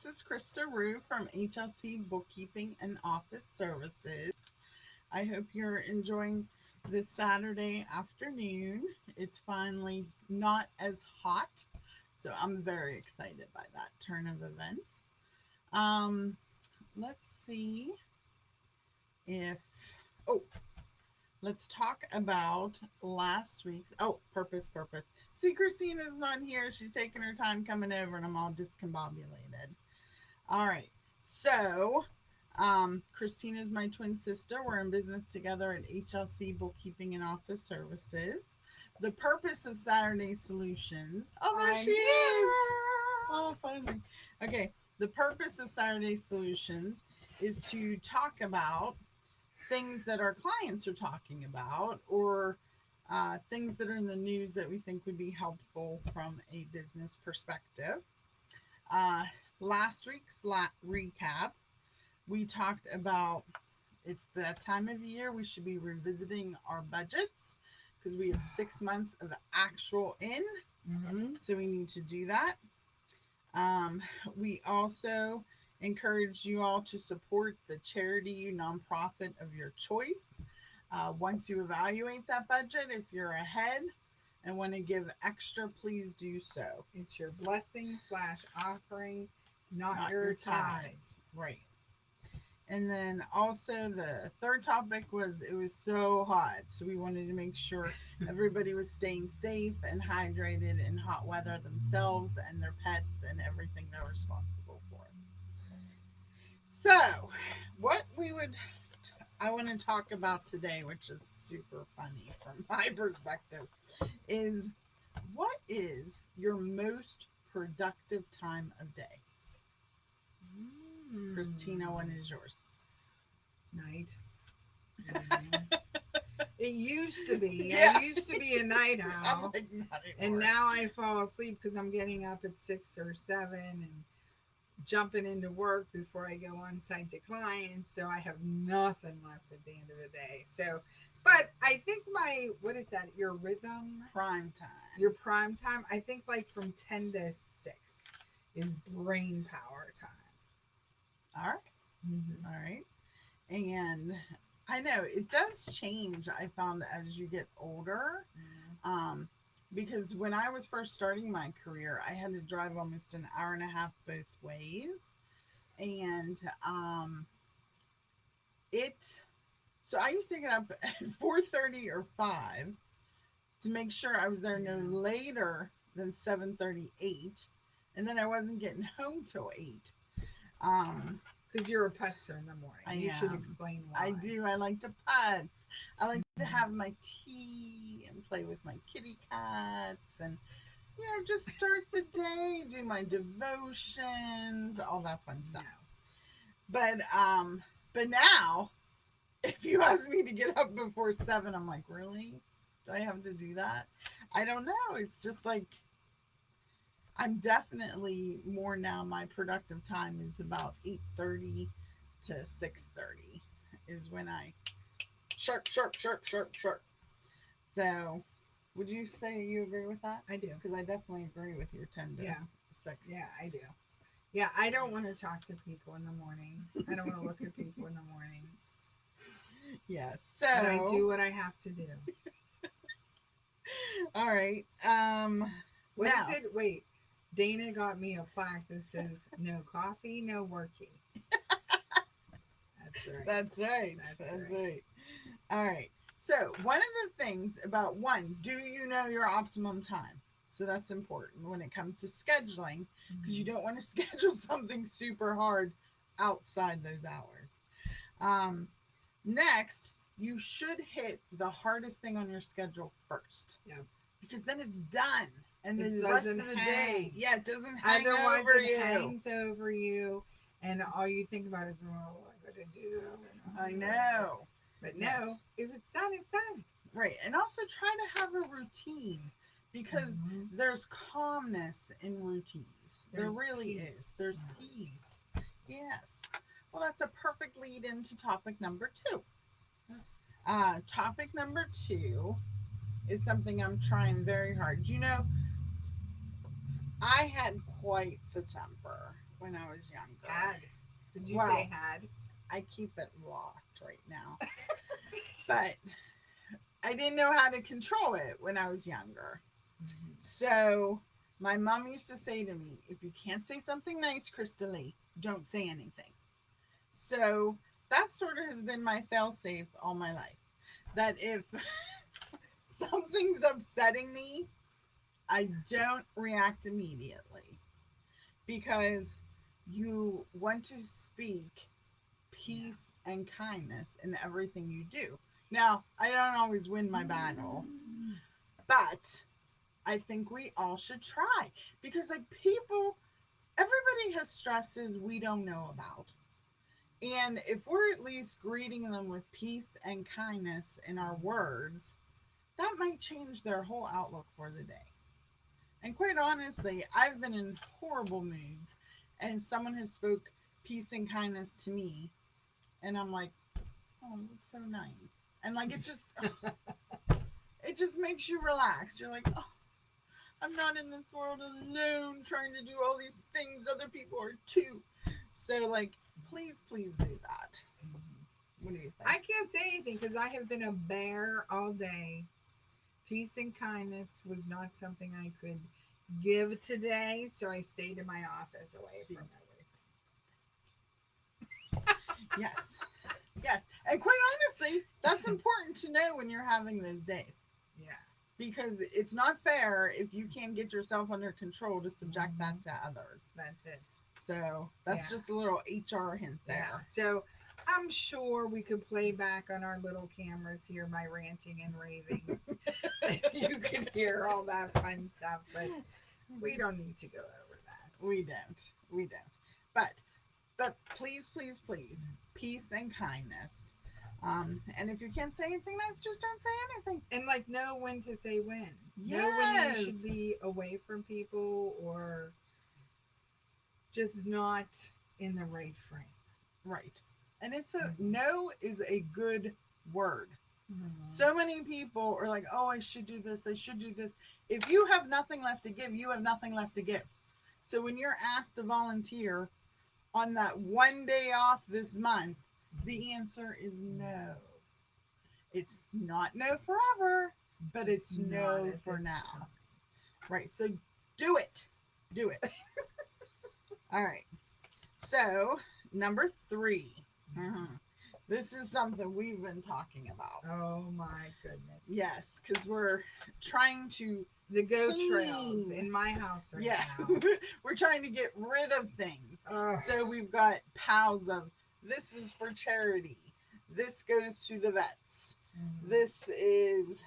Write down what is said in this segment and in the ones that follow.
this is Krista Rue from HLC Bookkeeping and Office Services. I hope you're enjoying this Saturday afternoon. It's finally not as hot, so I'm very excited by that turn of events. Um, let's see if, oh, let's talk about last week's, purpose. See, Christina's not here. She's taking her time coming over, and I'm all discombobulated. All right. So, Christina's my twin sister. We're in business together at HLC Bookkeeping and Office Services. The purpose of Saturday Solutions. Oh, there I'm she here. is. Oh, finally. Okay. The purpose of Saturday Solutions is to talk about things that our clients are talking about, or things that are in the news that we think would be helpful from a business perspective. Uh, Last week's recap, we talked about it's that time of year we should be revisiting our budgets because we have 6 months of actual in, so we need to do that. Um, we also encourage you all to support the charity nonprofit of your choice. Once you evaluate that budget, if you're ahead and want to give extra, please do so. It's your blessing / offering, not Not your your tithe. tithe. Right. And then also the third topic was it was so hot. So we wanted to make sure everybody was staying safe and hydrated in hot weather themselves and their pets and everything they're responsible for. So, what I want to talk about today, which is super funny from my perspective, is what is your most productive time of day? Christina, when is yours? Night. It used to be. Yeah. I used to be a night I'm owl. like, not And anymore. now I fall asleep because I'm getting up at 6 or 7 and jumping into work before I go on site to clients. So I have nothing left at the end of the day. So, but I think what is that? Your rhythm? Prime time. Your prime time? I think like from 10 to 6 is brain power time. All right. All right. And I know it does change, I found, as you get older. Because when I was first starting my career, I had to drive almost an hour and a half both ways. And it, so I used to get up at 4:30 or 5 to make sure I was there no later than 7:38. And then I wasn't getting home till 8. Because you're a putzer in the morning. You should explain why. I do. I like to putz. I like to have my tea and play with my kitty cats and, just start the day, do my devotions, all that fun stuff. But now, if you ask me to get up before 7, I'm like, really? Do I have to do that? I don't know. It's just like I'm definitely more now. My productive time is about 8:30 to 6:30 is when I sharp. So, would you say you agree with that? I do. Because I definitely agree with your 10 to 6. Yeah, I do. Yeah, I don't want to talk to people in the morning. I don't want to look at people in the morning. Yes. So but I do what I have to do. All right. What is it? Wait. Dana got me a plaque that says no coffee, no working. That's right. That's right. That's right. All right. So one of the things about do you know your optimum time? So that's important when it comes to scheduling, because you don't want to schedule something super hard outside those hours. Next, you should hit the hardest thing on your schedule first. Yeah. Because then it's done. And then It the rest of the day, it doesn't hang Otherwise, over it you. hangs over you, and all you think about is, oh, I got to do that. I know. But no, if it's done, it's done. Right. And also try to have a routine, because there's calmness in routines. There really is. There's peace. Yes. Well, that's a perfect lead into topic number 2. Topic number 2 is something I'm trying very hard. I had quite the temper when I was younger. Had. Did you say Well, had? I keep it locked right now, but I didn't know how to control it when I was younger. Mhm. So my mom used to say to me, if you can't say something nice, Crystal, don't say anything. So that sort of has been my failsafe all my life. That if something's upsetting me, I don't react immediately because you want to speak Yeah. peace and kindness in everything you do. Now, I don't always win my battle, but I think we all should try because, like, people, everybody has stresses we don't know about. And if we're at least greeting them with peace and kindness in our words, that might change their whole outlook for the day. And quite honestly, I've been in horrible moods and someone has spoke peace and kindness to me and I'm like, oh, that's so nice. And like it just makes you relax. You're like, oh, I'm not in this world alone trying to do all these things other people are too. So like, please, please do that. Mhm. What do you think? I can't say anything because I have been a bear all day. Peace and kindness was not something I could give today, so I stayed in my office away She, from yes, yes. And quite honestly, that's everything. important to know when you're having those days. Yeah. Because it's not fair if you can't get yourself under control to subject Hmm. that to others. That's it. So that's Yeah. just a little HR hint Yeah. there. So I'm sure we could play back on our little cameras here my ranting and ravings. You could hear all that fun stuff, but we don't need to go over that. We don't. We don't. But please, please, please, peace and kindness. And if you can't say anything nice, just don't say anything. And like know when to say when. Know when you should Yes. be away from people or just not in the right frame. Right. And it's a Mm-hmm. no is a good word. Mm-hmm. So many people are like, oh, I should do this. I should do this. If you have nothing left to give, you have nothing left to give. So when you're asked to volunteer on that one day off this month, the answer is no. It's not no forever, but Just it's not no at for this now. time. Right. So do it. Do it. All right. So, number 3. Mm-hmm. Mhm. This is something we've been talking about. Oh my goodness. Yes, because we're trying to The go trails clean. in my house right Yeah. now. We're trying to get rid of things. Oh, So, we've got piles of this is for charity. This goes to the vets. mhm. This is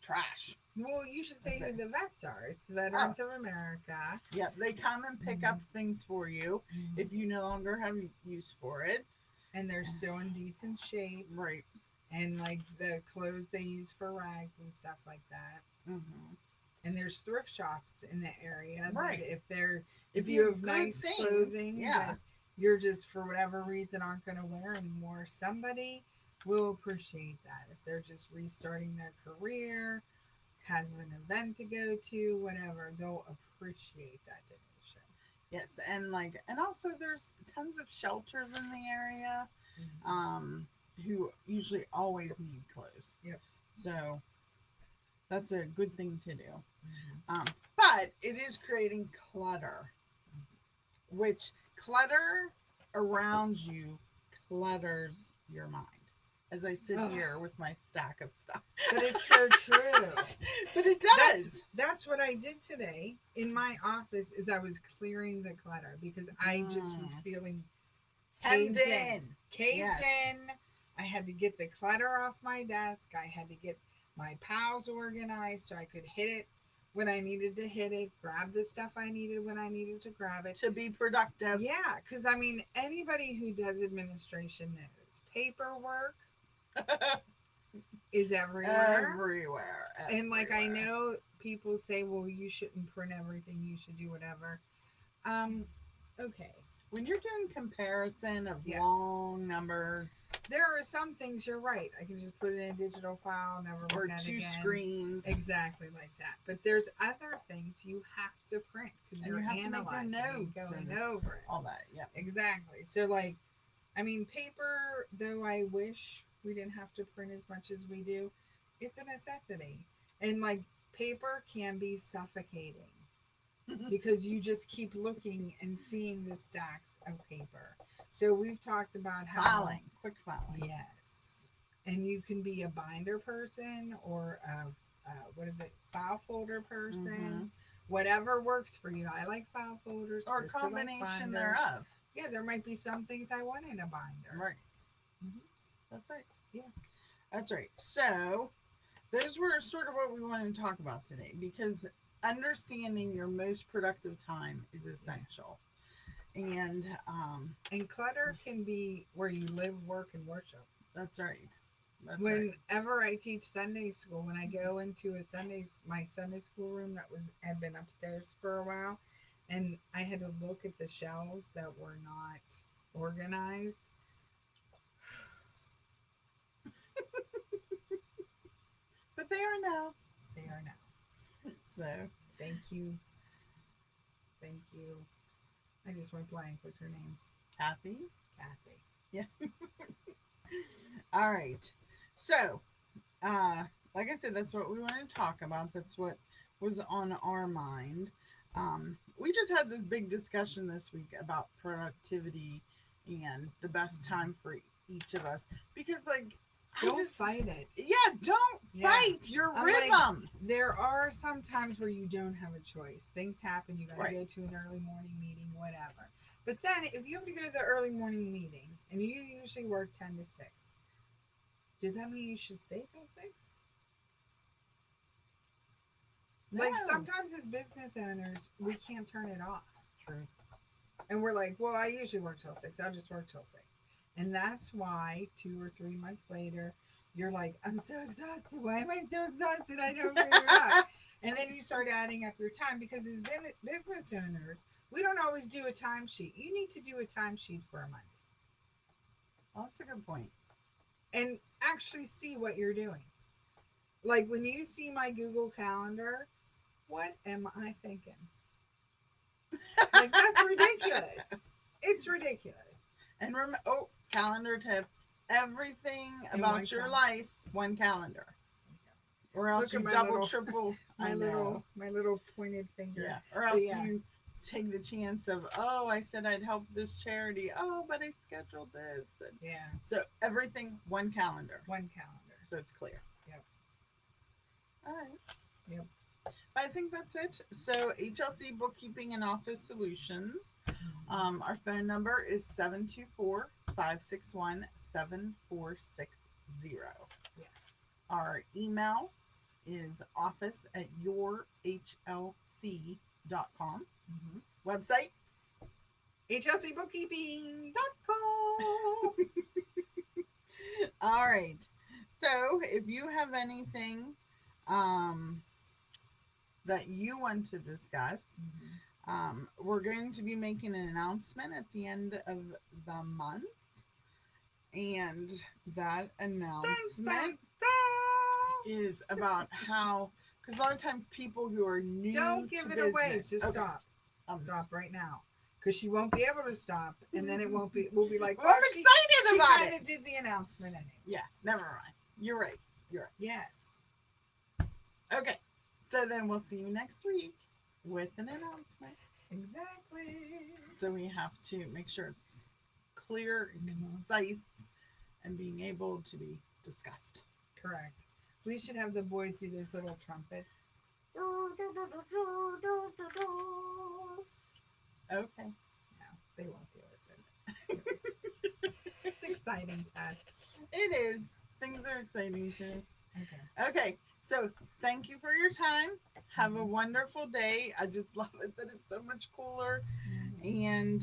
trash. Well, you should say That's who it. the vets are. It's the Oh, Veterans of America. yep. They come and pick Mhm, up things for you mhm. if you no longer have use for it. And they're still in decent shape. Right. And like the clothes they use for rags and stuff like that. Hmm. And there's thrift shops in the area that Right. if If you you have have good nice things, clothing yeah. that you're just for whatever reason aren't going to wear anymore, somebody will appreciate that. If they're just restarting their career, has an event to go to, whatever, they'll appreciate that donation. Yes, and like, and also there's tons of shelters in the area, Mhm. um, who usually always need clothes. Yep. So that's a good thing to do. Mhm. Um, but it is creating clutter, which clutter around you clutters your mind. As I sit Oh, here with my stack of stuff, but it's so true. but it That's does. that's what I did today in my office is I was clearing the clutter because I just was Mm. feeling Hemmed caved in. in. Caved Yes. in. I had to get the clutter off my desk. I had to get my piles organized so I could hit it when I needed to hit it, grab the stuff I needed when I needed to grab it. To be productive. Yeah, because I mean, anybody who does administration knows paperwork is everywhere. Everywhere, And like, I everywhere. know people say, well, you shouldn't print everything, you should do whatever. Um, okay. When you're doing comparison of Yes. long numbers, there are some things you're right. I can just put it in a digital file, never look or at it two again. screens, Exactly like that. But there's other things you have to print because and you you're have to make your analyzing and notes going and over it. all that. Yep. Exactly. So like, I mean, paper, though I wish we didn't have to print as much as we do, it's a necessity. And like paper can be suffocating because you just keep looking and seeing the stacks of paper. So we've talked about how, Filing, quick filing. yes, and you can be a binder person or what is it, file folder Mm-hmm. person, whatever works for you. I like file folders, Or a Krista like combination binders. thereof. Yeah, there might be some things I want in a binder. Right. Hmm. That's right. Yeah, That's right. So those were sort of what we wanted to talk about today because understanding your most productive time is yeah. essential. And And clutter can be where you live, work, and worship. that's right. That's right. Whenever I teach Sunday school, when I go into my Sunday school room that had been upstairs for a while, and I had to look at the shelves that were not organized. But they are now. They are now. So, Thank you, thank you. I just went blank. What's her name? Kathy. Kathy. Yeah. All right. So, uh, like I said, that's what we want to talk about. That's what was on our mind. We just had this big discussion this week about productivity and the best Mhm. time for each of us because, like, I Don't just, fight it. yeah, don't Yeah. fight your I'm like, rhythm. there are some times where you don't have a choice. Things happen. You got to Right. go to an early morning meeting, whatever. But then, if you have to go to the early morning meeting and you usually work 10 to 6, does that mean you should stay till 6? Like, No. sometimes as business owners, we can't turn it off. True. And we're like, well, I usually work till 6. I'll just work till 6. And that's why 2 or 3 months later, you're like, I'm so exhausted. Why am I so exhausted? I don't figure it out. And then you start adding up your time because as business owners, we don't always do a timesheet. You need to do a timesheet for a month Oh, that's a good point. and actually see what you're doing. Like when you see my Google Calendar, what am I thinking? Like that's ridiculous. It's ridiculous. And remember, oh, calendar tip: everything In one about your calendar. life, one calendar, or else Look you at double, triple. I know. my little pointed finger. Yeah. Or But else yeah, you take the chance of, oh, I said I'd help this charity. Oh, but I scheduled this. And yeah, so everything, one calendar. one calendar. So it's clear. Yep, All right. yep. I think that's it. So HLC Bookkeeping and Office Solutions. Mhm. Our phone number is 724-561-7460. Yes. Our email is office@yourhlc.com. Mm-hmm. Website. HLCbookkeeping.com. All right. So if you have anything um, that you want to discuss, Mm-hmm. we're going to be making an announcement at the end of the month. And that Dun, dun, announcement dun. is about how, because a lot of times people who are new Don't to give it away. business, Just okay, stop. um, Stop right now. Because she won't be able to stop, and then it won't be. We'll be like, well, well, I'm excited she about kind it. of did the announcement Yeah, anyways. never mind. You're right. You're Yes, right. Okay, so then we'll see you next week with an announcement. exactly. So we have to make sure it's clear and Mhm. concise and being able to be discussed. Correct. We should have the boys do those little trumpets. Okay. No, they won't do it, but you know, it's exciting, Ted. It is. Things are exciting to me. Okay. Okay, so thank you for your time. Have a Hmm. wonderful day. I just love it that it's so much cooler. Hmm. And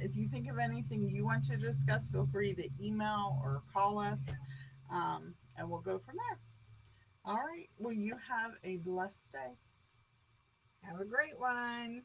if you think of anything you want to discuss, feel free to email or call us, Yeah. and we'll go from there. All right. Well, you have a blessed day. Have a great one.